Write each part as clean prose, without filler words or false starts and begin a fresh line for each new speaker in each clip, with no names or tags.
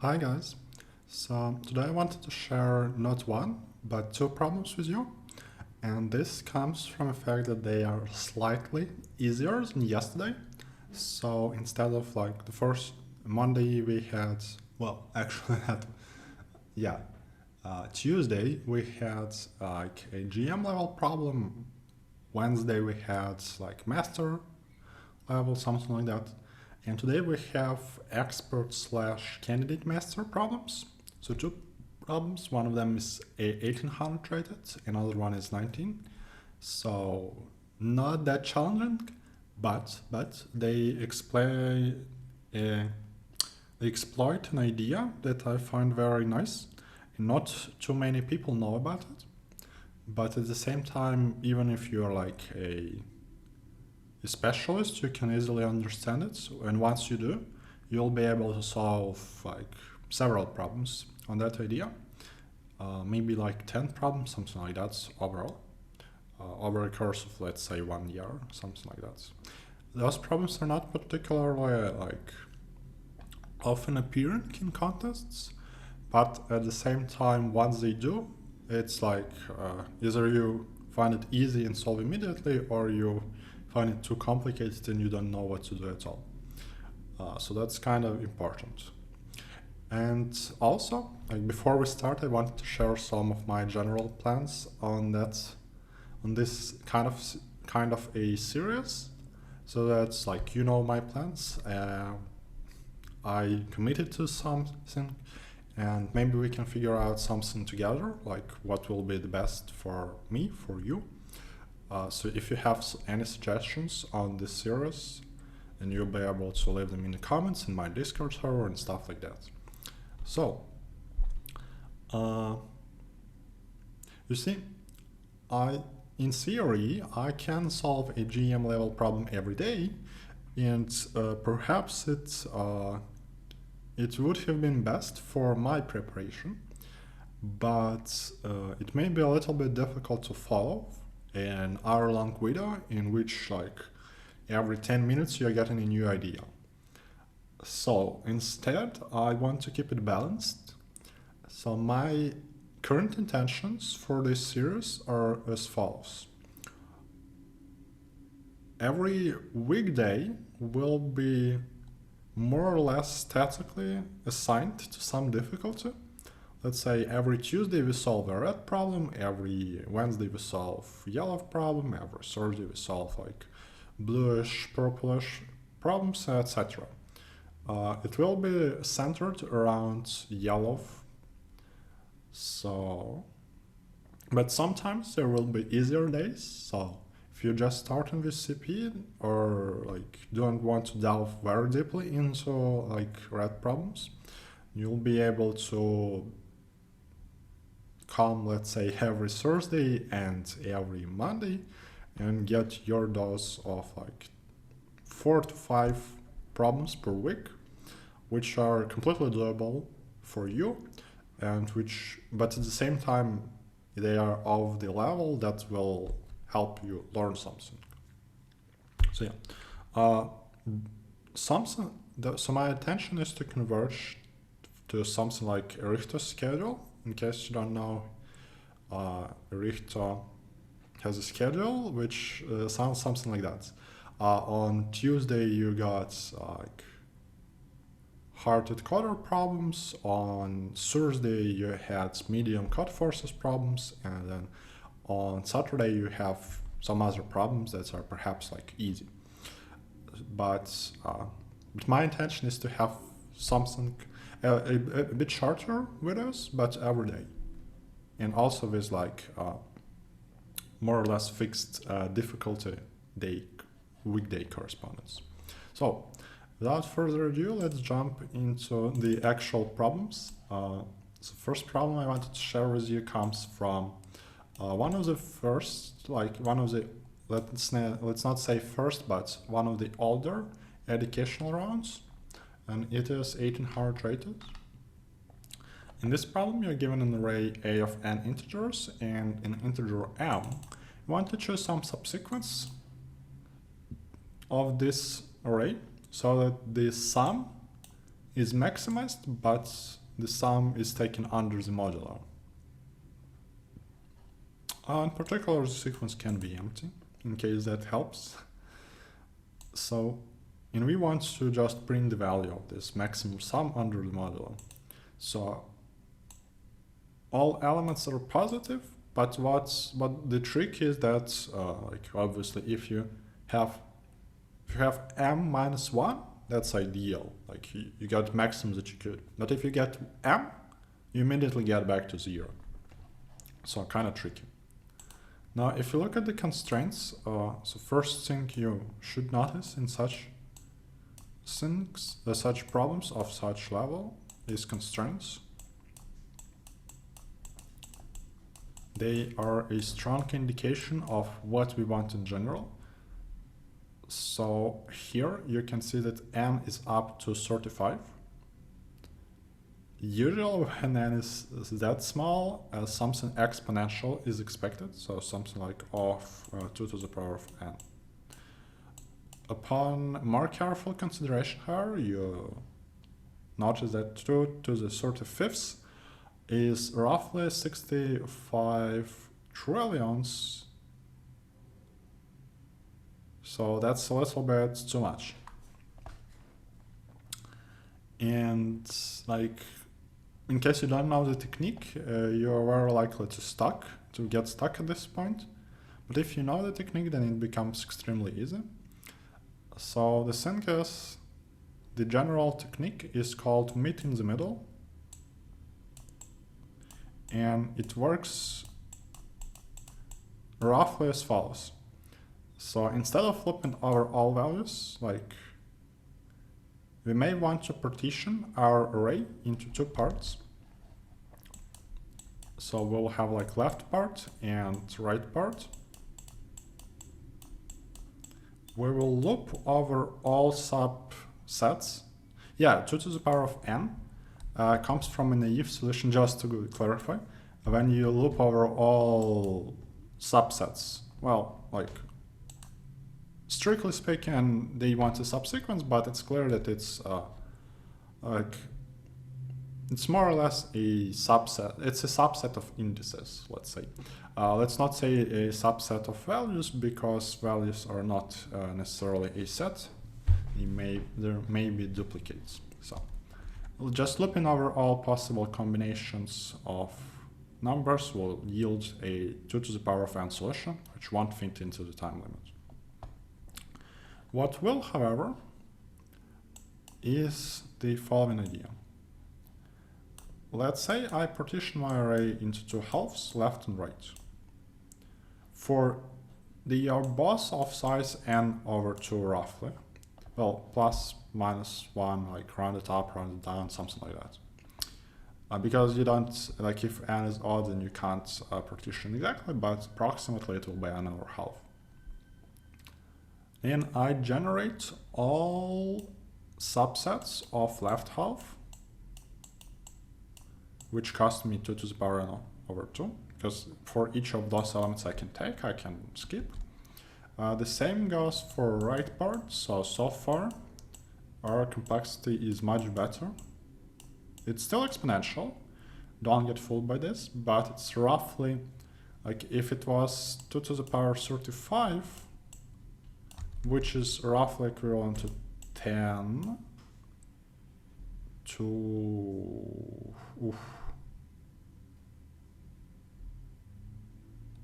Hi guys, so today I wanted to share not one, but two problems with you, and this comes from the fact that they are slightly easier than yesterday. So instead of like the first Monday we had, well actually had, yeah, Tuesday we had like a GM level problem, Wednesday we had like master level, something like that. And today we have expert slash candidate master problems. So two problems, one of them is 1800 rated, another one is 19. So not that challenging, but they explain they exploit an idea that I find very nice. And not too many people know about it. But at the same time, even if you're like a specialist, you can easily understand it, and once you do, you'll be able to solve like several problems on that idea. Maybe like 10 problems, something like that overall, over a course of let's say 1 year, something like that. Those problems are not particularly like often appearing in contests, but at the same time, once they do, it's like either you find it easy and solve immediately, or you find it too complicated and you don't know what to do at all. So that's kind of important. And also, like before we start, I wanted to share some of my general plans on this kind of a series. So that's like my plans. I committed to something, and maybe we can figure out something together, like what will be the best for me, for you. So if you have any suggestions on this series, then you'll be able to leave them in the comments in my Discord server and stuff like that. So, you see, in theory, I can solve a GM level problem every day, and perhaps it would have been best for my preparation, but it may be a little bit difficult to follow an hour-long video in which like every 10 minutes you're getting a new idea. So instead, I want to keep it balanced. So my current intentions for this series are as follows. Every weekday will be more or less statically assigned to some difficulty. Let's say every Tuesday we solve a red problem, every Wednesday we solve yellow problem, every Thursday we solve like bluish, purplish problems, etc. It will be centered around yellow. So, but sometimes there will be easier days. So if you're just starting with CP or like don't want to delve very deeply into like red problems, you'll be able to come, let's say, every Thursday and every Monday and get your dose of like 4 to 5 problems per week, which are completely doable for you, and but at the same time, they are of the level that will help you learn something. So yeah, so my intention is to converge to something like a Richter schedule. In case you don't know, Richter has a schedule which sounds something like that. On Tuesday you got like hard encoder problems. On Thursday you had medium cut forces problems, and then on Saturday you have some other problems that are perhaps like easy. But my intention is to have something a bit shorter videos, but every day, and also with like more or less fixed difficulty weekday correspondence. So without further ado, let's jump into the actual problems. So first problem I wanted to share with you comes from one of the first, like one of the, let's not say first, but one of the older educational rounds, and it is 1800 rated. In this problem, you're given an array A of n integers and an integer m. You want to choose some subsequence of this array so that the sum is maximized, but the sum is taken under the modular. In particular, the sequence can be empty, in case that helps. So, and we want to just print the value of this maximum sum under the modular. So, all elements are positive, but the trick is that, like obviously, if you have m minus 1, that's ideal. Like you got maximum that you could. But if you get m, you immediately get back to 0. So kind of tricky. Now, if you look at the constraints, so first thing you should notice in such things, such problems of such level is constraints. They are a strong indication of what we want in general. So here you can see that n is up to 35. Usually when n is that small, something exponential is expected, so something like of 2 to the power of n. Upon more careful consideration, however, you notice that 2 to the 35th is roughly 65 trillions. So that's a little bit too much. And like, in case you don't know the technique, you are very likely to get stuck at this point. But if you know the technique, then it becomes extremely easy. So the thing is, the general technique is called meet in the middle. And it works roughly as follows. So instead of looping over all values, like we may want to partition our array into 2 parts. So we'll have like left part and right part. We will loop over all subsets. Yeah, 2 to the power of n comes from a naive solution, just to clarify. When you loop over all subsets, well, like strictly speaking, they want a subsequence, but it's clear that it's like it's more or less a subset. It's a subset of indices, let's say. Let's not say a subset of values, because values are not necessarily a set. There may be duplicates. So just looping over all possible combinations of numbers will yield a 2 to the power of n solution, which won't fit into the time limit. What will, however, is the following idea. Let's say I partition my array into 2 halves, left and right. For they are both of size n over 2 roughly. Well, plus, minus 1, like rounded up, rounded down, something like that. Because you don't, like if n is odd, then you can't partition exactly, but approximately it will be n over half. And I generate all subsets of left half, which cost me 2 to the power n over 2, because for each of those elements I can skip. The same goes for right part, so far our complexity is much better. It's still exponential, don't get fooled by this, but it's roughly, like if it was 2 to the power 35, which is roughly equivalent to 10 to... Oof.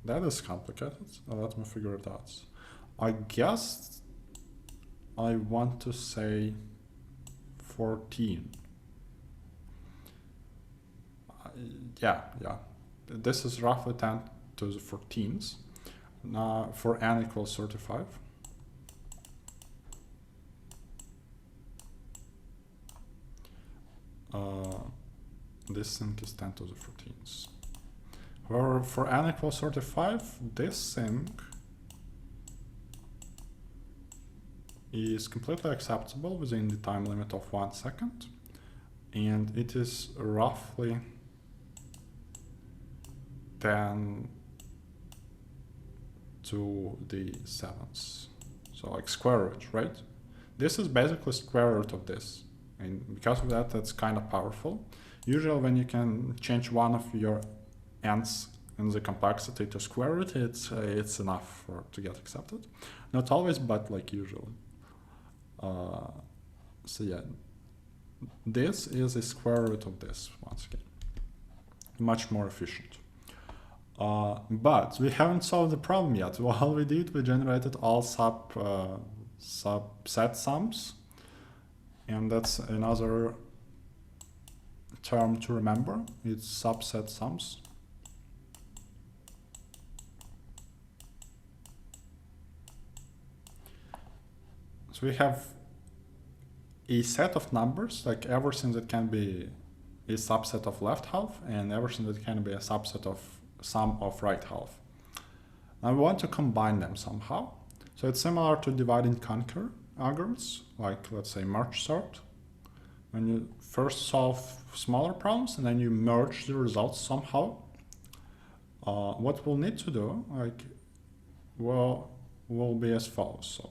That is complicated. Let me figure it out. I guess I want to say 14. Yeah. This is roughly 10 to the 14th. Now for n equals 35. This thing is 10 to the 14th. However, for n equals 35, this thing is completely acceptable within the time limit of 1 second, and it is roughly 10 to the 7th. So like square root, right? This is basically square root of this. And because of that, that's kind of powerful. Usually when you can change one of your n's in the complexity to square root, it's enough to get accepted. Not always, but like usually. So yeah, this is the square root of this once again. Much more efficient. But we haven't solved the problem yet. All we did, we generated all subset sums, and that's another term to remember. It's subset sums. So we have a set of numbers, like everything that can be a subset of left half and everything that can be a subset of sum of right half. Now we want to combine them somehow. So it's similar to divide and conquer algorithms, like let's say merge sort. When you first solve smaller problems and then you merge the results somehow, what we'll need to do, like, will be as follows. So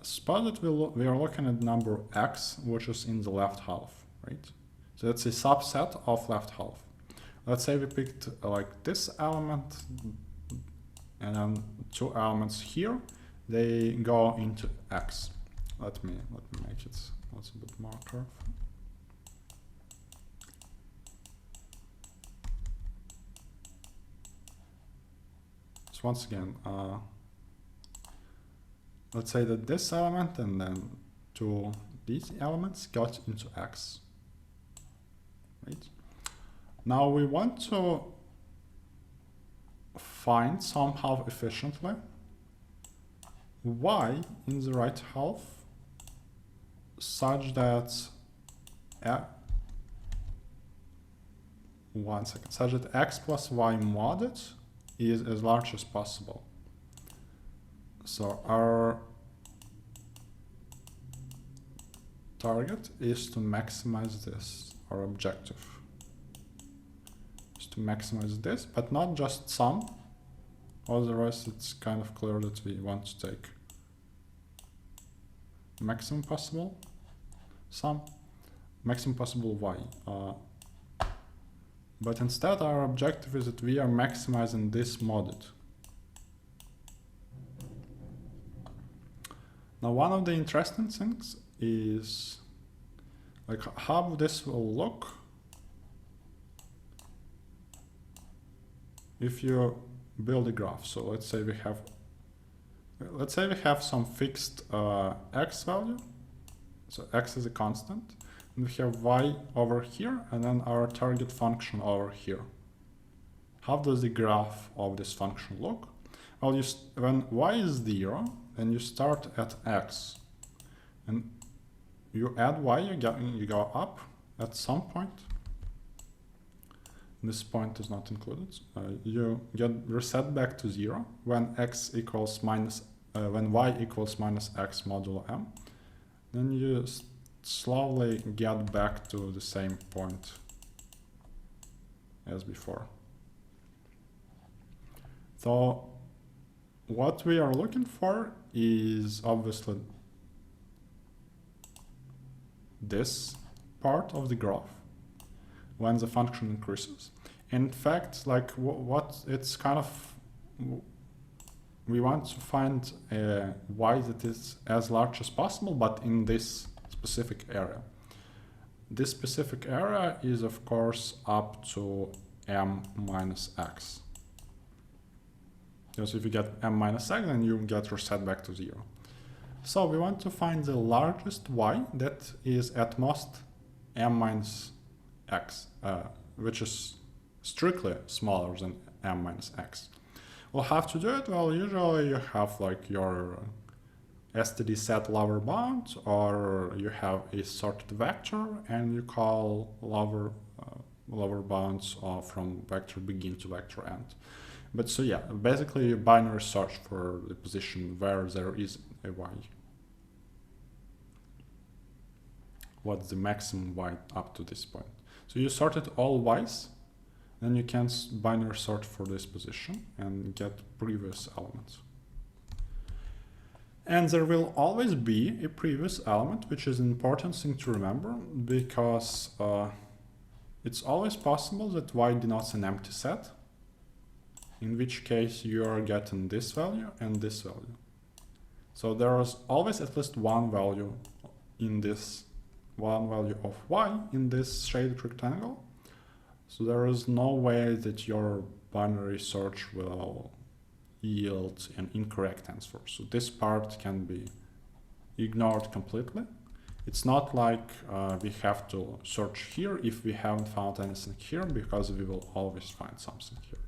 suppose that we are looking at number x, which is in the left half, right? So that's a subset of left half. Let's say we picked like this element and then two elements here, they go into x. Let me make it a bit more curved. So once again, let's say that this element and then two these elements got into x, right? Now we want to find somehow efficiently y in the right half such that such that x plus y modded is as large as possible. So our target is to maximize this, our objective is to maximize this, but not just sum. Otherwise it's kind of clear that we want to take maximum possible sum, maximum possible y. But instead our objective is that we are maximizing this modded. Now one of the interesting things is like how this will look if you build a graph. So let's say we have some fixed x value. So x is a constant, and we have y over here, and then our target function over here. How does the graph of this function look? Well, when y is 0, then you start at x, and you add y, you go up at some point. This point is not included. You get reset back to 0 when x equals minus, when y equals minus x modulo m. Then you slowly get back to the same point as before. So what we are looking for is obviously this part of the graph when the function increases. In fact, like what it's kind of, we want to find a y that is as large as possible, but in this specific area. This specific area is of course up to m minus x. Because if you get m minus x, then you get reset back to 0. So we want to find the largest y that is at most m minus x, which is strictly smaller than m minus x. We'll have to do it. Well, usually you have like your std set lower bound, or you have a sorted vector and you call lower bounds from vector begin to vector end. But so yeah, basically you binary search for the position where there is a y. What's the maximum y up to this point? So you sorted all y's, then you can binary sort for this position and get previous elements. And there will always be a previous element, which is an important thing to remember, because it's always possible that y denotes an empty set, in which case you are getting this value and this value. So there is always at least one value in this, one value of y in this shaded rectangle. So there is no way that your binary search will yield an incorrect answer. So this part can be ignored completely. It's not like we have to search here if we haven't found anything here, because we will always find something here.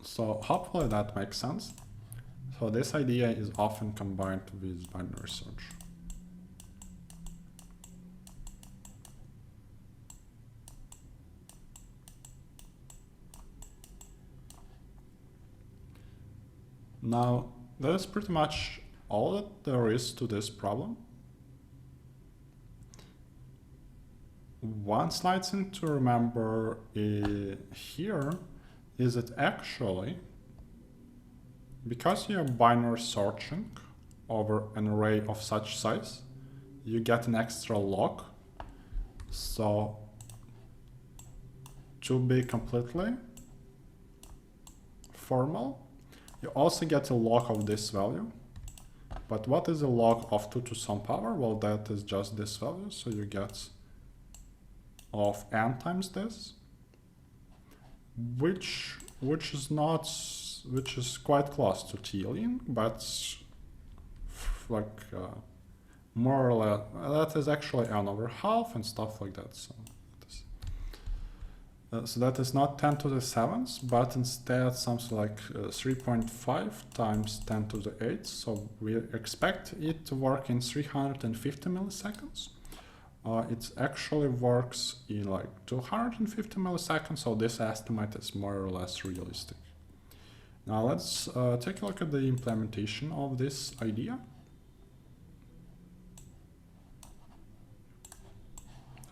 So hopefully that makes sense. So this idea is often combined with binary search. Now, that is pretty much all that there is to this problem. One slight thing to remember here is that actually, because you're binary searching over an array of such size, you get an extra log. So to be completely formal, you also get a log of this value. But what is a log of 2 to some power? Well, that is just this value. So you get of n times this, which is quite close to Tealian, but like more or less that is actually n over half and stuff like that. So that is not 10 to the 7th, but instead something like 3.5 times 10 to the 8th. So we expect it to work in 350 milliseconds. It actually works in like 250 milliseconds, so this estimate is more or less realistic. Now let's take a look at the implementation of this idea.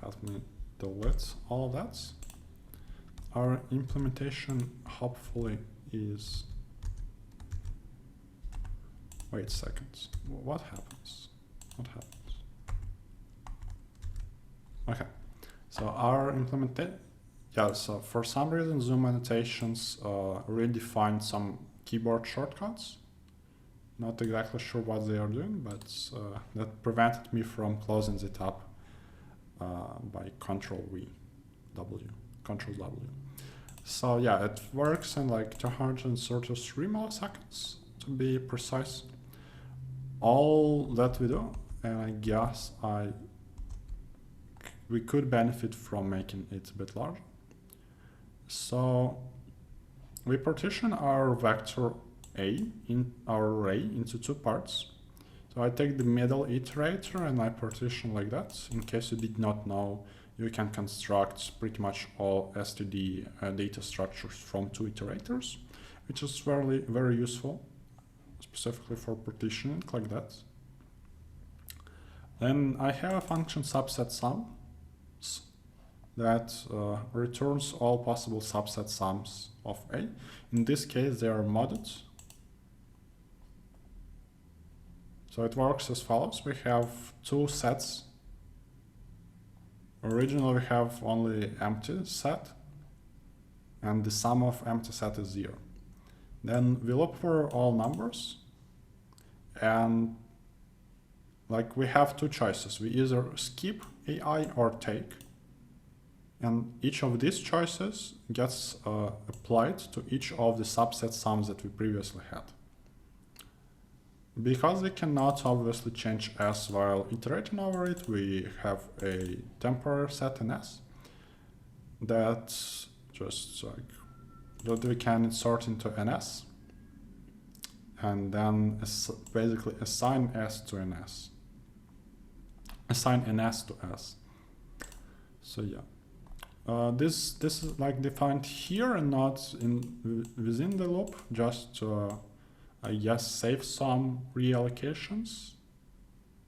Let me delete all of that. Our implementation hopefully is... Wait a second. What happens? What happens? Okay. So our implementation... Yeah, so for some reason Zoom annotations redefined some keyboard shortcuts. Not exactly sure what they are doing, but that prevented me from closing it up by Control W. So yeah, it works in like 233 milliseconds to be precise. All that we do, and I guess we could benefit from making it a bit larger. So we partition our vector A in our array into two parts. So I take the middle iterator and I partition like that. In case you did not know, you can construct pretty much all STD data structures from two iterators, which is very useful, specifically for partitioning like that. Then I have a function subset sums that returns all possible subset sums of A. In this case, they are modded. So it works as follows. We have two sets. Originally, we have only empty set, and the sum of empty set is 0. Then we look for all numbers, and like we have two choices. We either skip AI or take, and each of these choices gets applied to each of the subset sums that we previously had. Because we cannot obviously change S while iterating over it, we have a temporary set in S that just like that we can insert into NS and then basically assign S to NS. Assign NS to S. So yeah. This is like defined here and not within the loop, just I guess save some reallocations,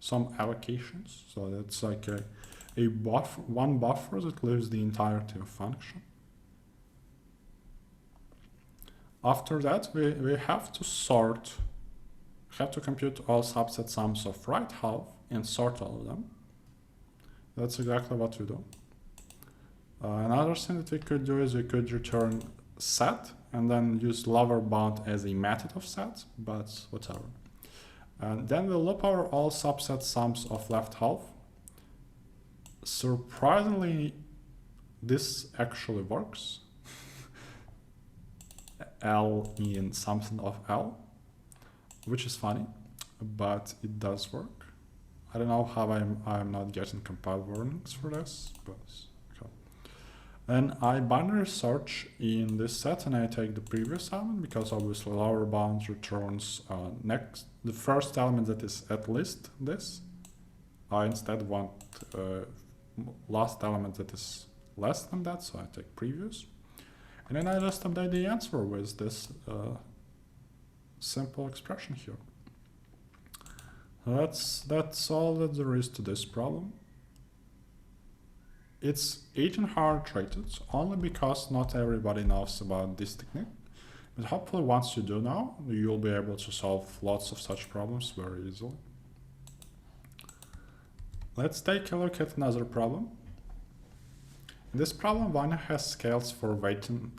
some allocations. So that's like a buffer, one buffer that leaves the entirety of function. After that, we have to compute all subset sums of right half and sort all of them. That's exactly what we do. Another thing that we could do is we could return set and then use lower bound as a method of set, but whatever. And then we'll loop over all subset sums of left half. Surprisingly, this actually works. L in something of L, which is funny, but it does work. I don't know how I'm not getting compile warnings for this, but okay. Then I binary search in this set and I take the previous element because obviously lower bound returns the first element that is at least this. I instead want last element that is less than that, so I take previous. And then I just update the answer with this simple expression here. That's all that there is to this problem. It's 1800 rated only because not everybody knows about this technique. But hopefully once you do know, you'll be able to solve lots of such problems very easily. Let's take a look at another problem. In this problem, Vanya has scales for weighting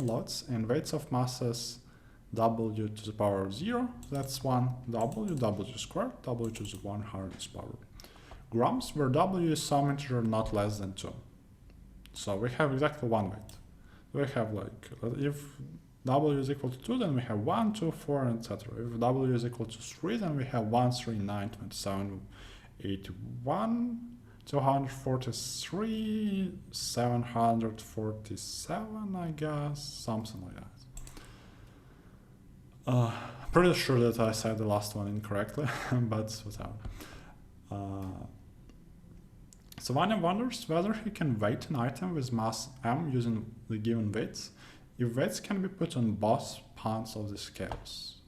loads and weights of masses w to the power of 0. That's 1 w squared, w to the 100th power. Grams, where w is some integer not less than 2. So we have exactly one weight. We have like, if w is equal to 2, then we have 1, 2, 4, etc. If w is equal to 3, then we have 1, 3, 9, 27, 81, 243, 747, I guess, something like that. Pretty sure that I said the last one incorrectly, but whatever. So Vanya wonders whether he can weight an item with mass m using the given weights, if weights can be put on both pans of the scales.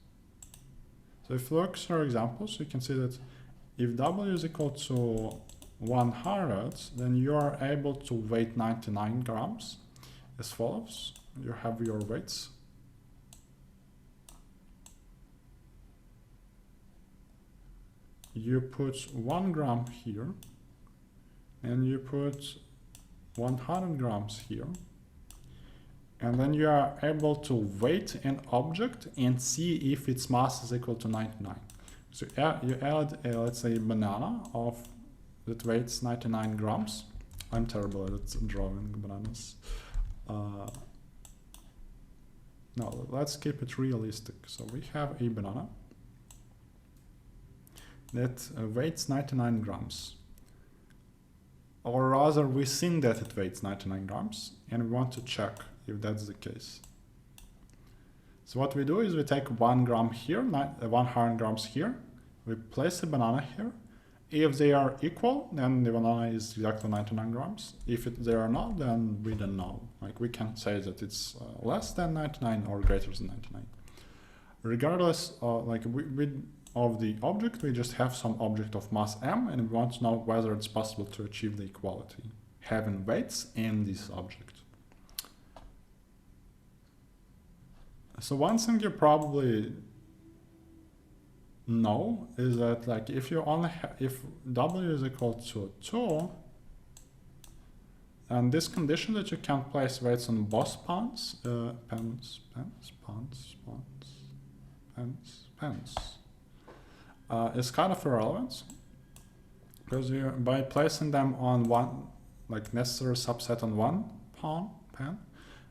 So if you look at our examples, you can see that if w is equal to 100, then you are able to weight 99 grams as follows. You have your weights. You put 1 gram here, and you put 100 grams here, and then you are able to weight an object and see if its mass is equal to 99. So you add, let's say, a banana that weighs 99 grams. I'm terrible at drawing bananas. No, let's keep it realistic. So we have a banana that weighs 99 grams. Or rather, we think that it weighs 99 grams, and we want to check if that's the case. So what we do is we take 1 gram here, 100 grams here, we place a banana here. If they are equal, then the banana is exactly 99 grams. If they are not, then we don't know. Like, we can say that it's less than 99 or greater than 99. Regardless, of the object, we just have some object of mass m, and we want to know whether it's possible to achieve the equality, having weights in this object. So one thing you probably know is that, like, if you only if w is equal to 2, and this condition that you can place weights on both pans, is kind of irrelevant, because by placing them on one, like, necessary subset on one pan,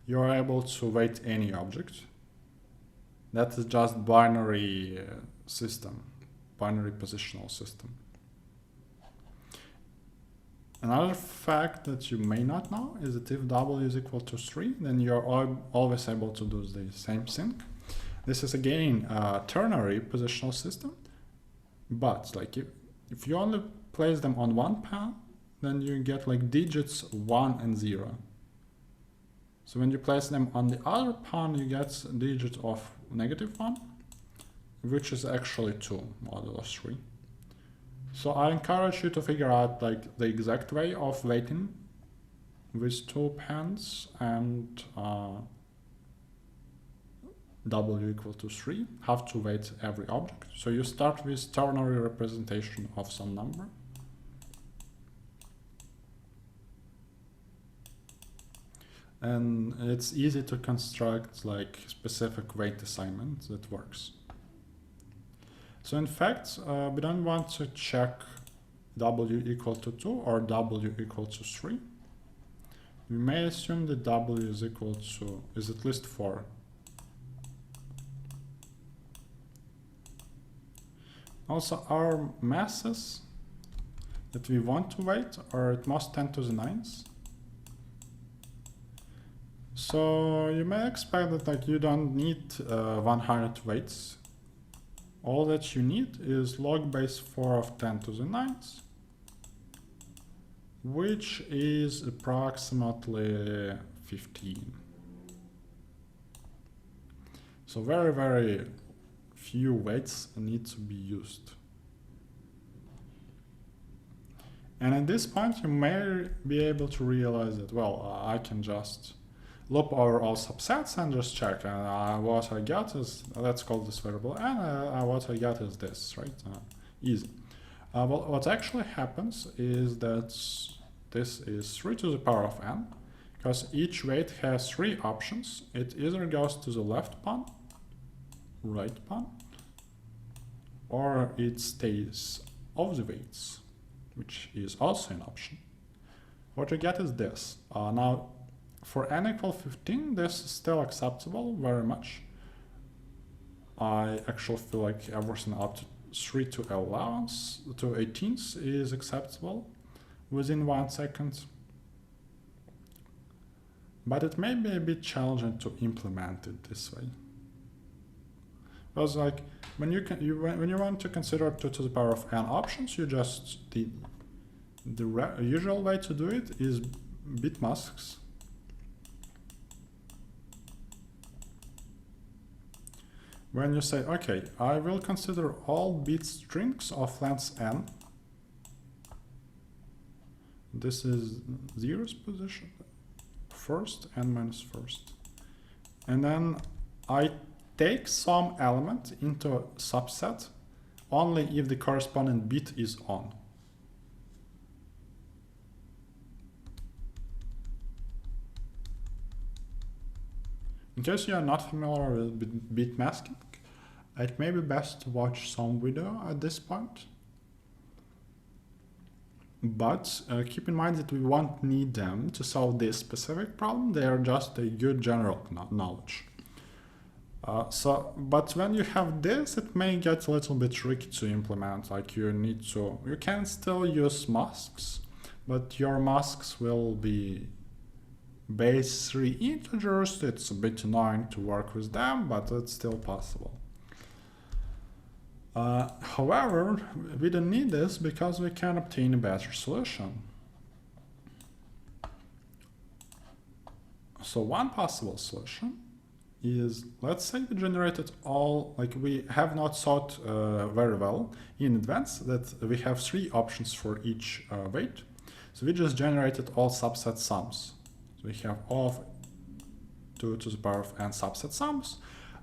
you are able to weight any object. That is just binary system, binary positional system. Another fact that you may not know is that if w is equal to 3, then you're always able to do the same thing. This is again a ternary positional system, but like if you only place them on one pan, then you get like digits 1 and 0. So when you place them on the other pan, you get a digit of -1, which is actually 2 modulo 3. So I encourage you to figure out like the exact way of weighting with 2 pans and w equal to 3, have to weight every object. So you start with ternary representation of some number. And it's easy to construct like specific weight assignment that works. So in fact, we don't want to check w equal to 2 or w equal to 3. We may assume that w is equal to, is at least 4. Also, our masses that we want to weight are at most 10 to the 9th. So you may expect that like you don't need 100 weights. All that you need is log base 4 of 10 to the 9th, which is approximately 15. So very, very few weights need to be used. And at this point, you may be able to realize that, well, I can just loop over all subsets and just check. And what I get is, let's call this variable n, what I get is this, right? Easy. Well, what actually happens is that this is 3 to the power of n, because each weight has 3 options. It either goes to the left pan, right pan, or it stays off the weights, which is also an option. What you get is this. Now, for n equal 15, this is still acceptable very much. I actually feel like everything up to 3 to 11th to 18th is acceptable within 1 second. But it may be a bit challenging to implement it this way. Because like when you want to consider 2 to the power of n options, you just the usual way to do it is bit masks. When you say, okay, I will consider all bit strings of length n. This is 0th position, first n minus first. And then I take some element into a subset only if the corresponding bit is on. In case you are not familiar with bit masking, it may be best to watch some video at this point. But keep in mind that we won't need them to solve this specific problem. They are just a good general knowledge. But when you have this, it may get a little bit tricky to implement. Like you can still use masks, but your masks will be base 3 integers. It's a bit annoying to work with them, but it's still possible. However, we don't need this because we can obtain a better solution. So one possible solution is, let's say we generated all, like we have not thought very well in advance that we have 3 options for each weight. So we just generated all subset sums. So we have all of 2 to the power of n subset sums.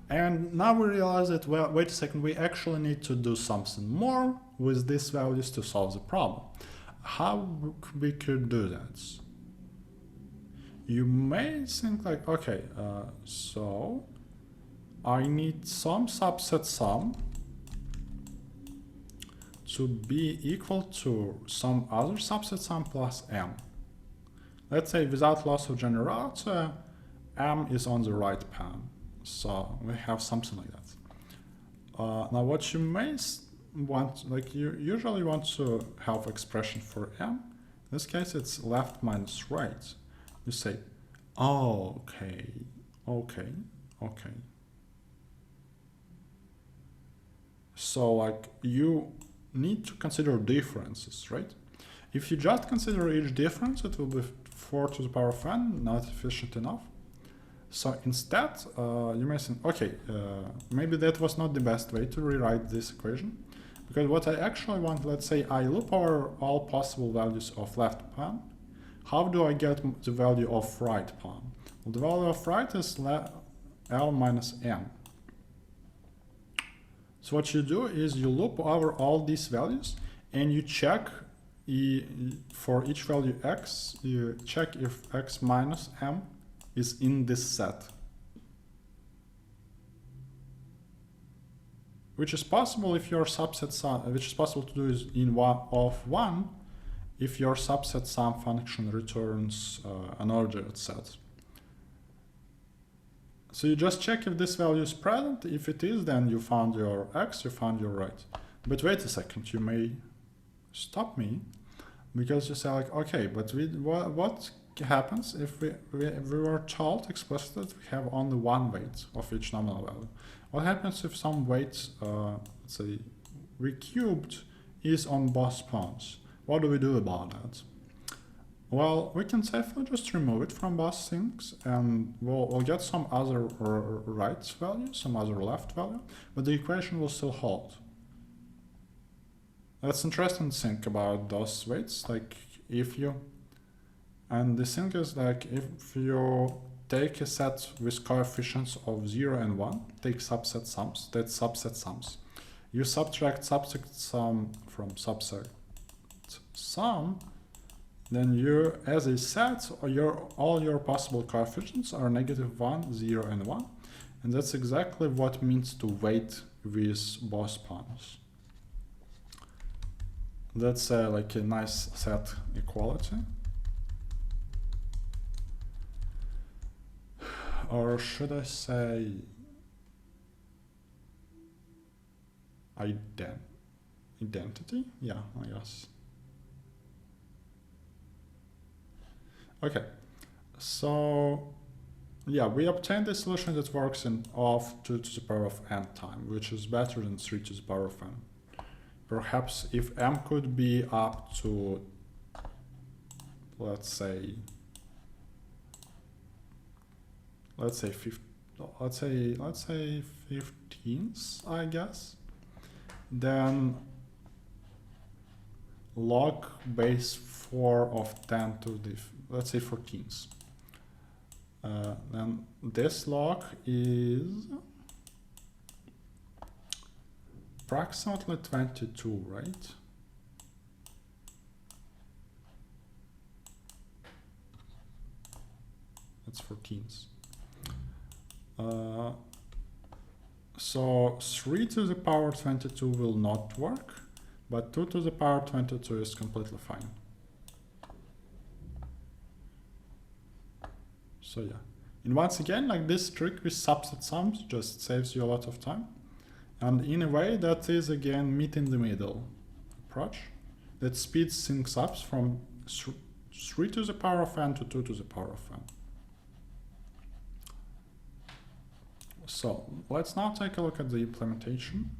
And now we realize that, well, wait a second, we actually need to do something more with these values to solve the problem. How we could do that? You may think like, okay, so I need some subset sum to be equal to some other subset sum plus m. Let's say without loss of generality, m is on the right pan. So we have something like that. Now what you may want, like you usually want to have expression for m. In this case, it's left minus right. You say, oh, okay. So like you need to consider differences, right? If you just consider each difference, it will be 4 to the power of n, not efficient enough. So instead, you may think, okay, maybe that was not the best way to rewrite this equation. Because what I actually want, let's say I loop over all possible values of left pan. how do I get the value of right pawn? Well, the value of right is L minus M. So what you do is you loop over all these values and you check for each value x, you check if x minus M is in this set. Which is possible if your subset sum, which is possible to do is in one if your subset sum function returns an ordered set. So you just check if this value is present. If it is, then you found your x, you found your right. But wait a second, you may stop me because you say like, okay, but what happens if we were told explicitly that we have only one weight of each nominal value? What happens if some weight, let's say we cubed, is on both pawns? What do we do about that? Well, we can safely just remove it from both things and we'll get some other right value, some other left value, but the equation will still hold. That's interesting to think about those weights, like if you, and the thing is like if you take a set with coefficients of 0 and 1, take subset sums, that's subset sums. You subtract subset sum from subset sum, then you, as a set, all your possible coefficients are -1, 0, and 1. And that's exactly what means to weight with both pawns. That's like a nice set equality. Or should I say identity? Yeah, I guess. Okay, so yeah, we obtained a solution that works in of 2 to the power of n time, which is better than 3 to the power of n. Perhaps if m could be up to, let's say 15s, I guess, then log base 4 of 10 to the, let's say 14s. Then this log is approximately 22, right? That's 14s. So 3 to the power 22 will not work, but 2 to the power 22 is completely fine. So yeah, and once again, like this trick with subset sums just saves you a lot of time. And in a way, that is again meet in the middle approach that speeds things up from 3 to the power of n to 2 to the power of n. So let's now take a look at the implementation.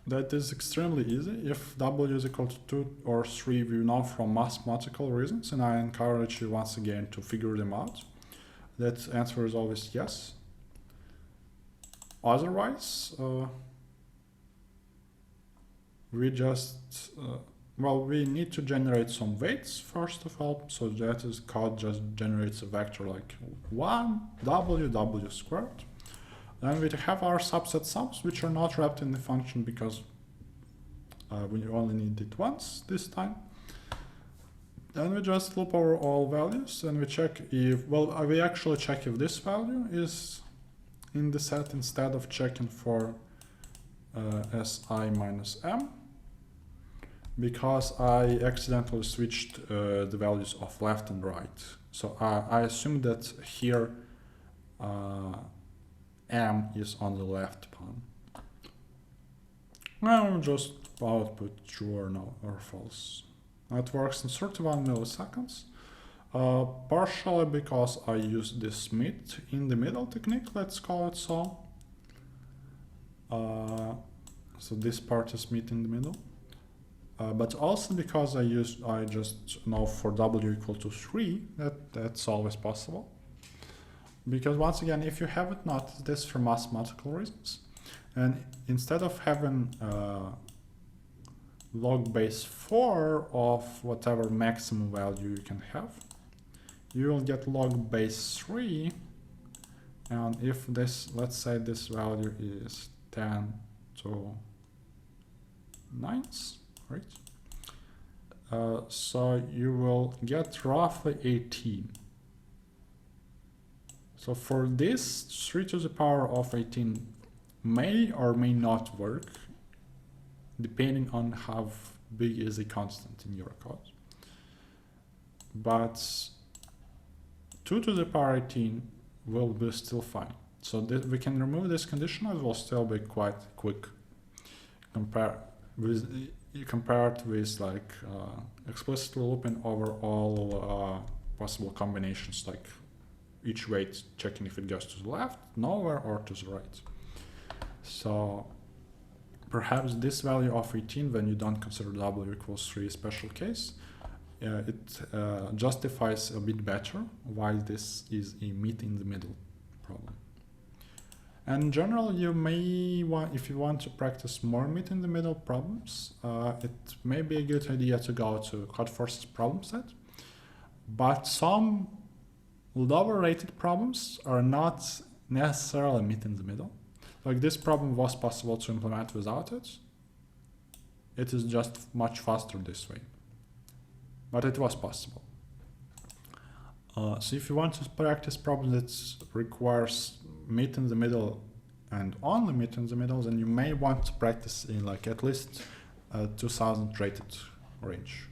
That is extremely easy. If w is equal to 2 or 3, we know from mathematical reasons, and I encourage you once again to figure them out. That answer is always yes. Otherwise, we just, well, we need to generate some weights first of all. So that is code just generates a vector like 1 w squared. Then we have our subset sums, which are not wrapped in the function because we only need it once this time. Then we just loop over all values and we check if, well, we actually check if this value is in the set instead of checking for Si minus M, because I accidentally switched the values of left and right. So I assume that here M is on the left pawn. Now just output true or no or false. It works in 31 milliseconds. Partially because I use this meet in the middle technique, let's call it so. So this part is meet in the middle. But also because I just know for w equal to 3, that's always possible. Because once again, if you haven't noticed this for mathematical reasons, And instead of having log base 4 of whatever maximum value you can have, you will get log base 3. And if this, let's say this value is 10 to 9ths, right? So you will get roughly 18. So for this, 3 to the power of 18 may or may not work, depending on how big is the constant in your code. But 2 to the power 18 will be still fine. So we can remove this condition, it will still be quite quick compared with like explicitly looping over all possible combinations, like each weight checking if it goes to the left, nowhere, or to the right. So perhaps this value of 18, when you don't consider w equals 3 special case, it justifies a bit better why this is a meet in the middle problem. And in general, you may want, if you want to practice more meet in the middle problems, it may be a good idea to go to Codeforce's problem set. But some lower rated problems are not necessarily meet in the middle. Like this problem was possible to implement without it. It is just much faster this way. But it was possible. So if you want to practice problems that requires meet in the middle and only meet in the middle, then you may want to practice in like at least 2000 rated range.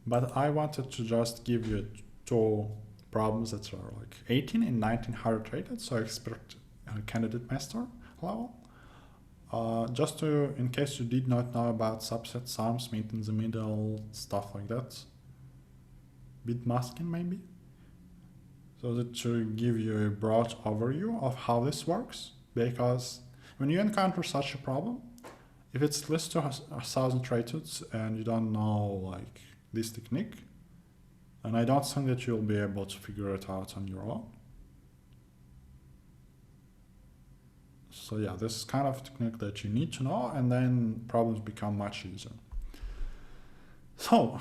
But I wanted to just give you two problems that are like 18 and 1900 rated, so expert candidate master level. Just to, in case you did not know about subset sums, meet in the middle, stuff like that. Bit masking maybe. So that to give you a broad overview of how this works, because when you encounter such a problem, if it's less to 1000 rated and you don't know like this technique, and I don't think that you'll be able to figure it out on your own. So yeah, this is kind of technique that you need to know, and then problems become much easier. So,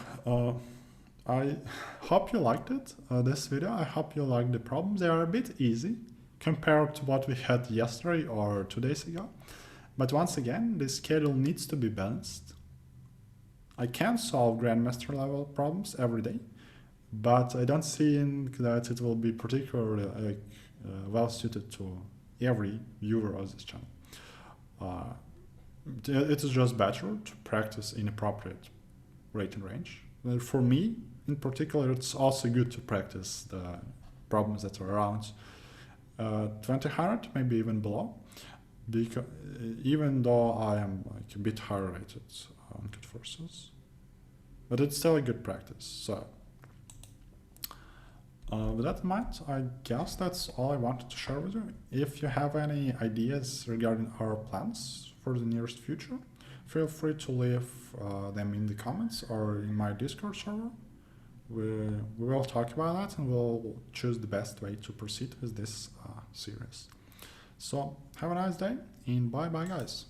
I hope you liked it, this video. I hope you liked the problems. They are a bit easy compared to what we had yesterday or 2 days ago. But once again, the schedule needs to be balanced. I can solve Grandmaster level problems every day, but I don't think that it will be particularly well suited to every viewer of this channel. It is just better to practice in appropriate rating range. For me, in particular, it's also good to practice the problems that are around 2000, maybe even below, because even though I am like a bit higher rated on Codeforces, but it's still a good practice. So with that in mind, I guess that's all I wanted to share with you. If you have any ideas regarding our plans for the nearest future, feel free to leave them in the comments or in my Discord server. We will talk about that and we'll choose the best way to proceed with this series. So have a nice day and bye bye guys.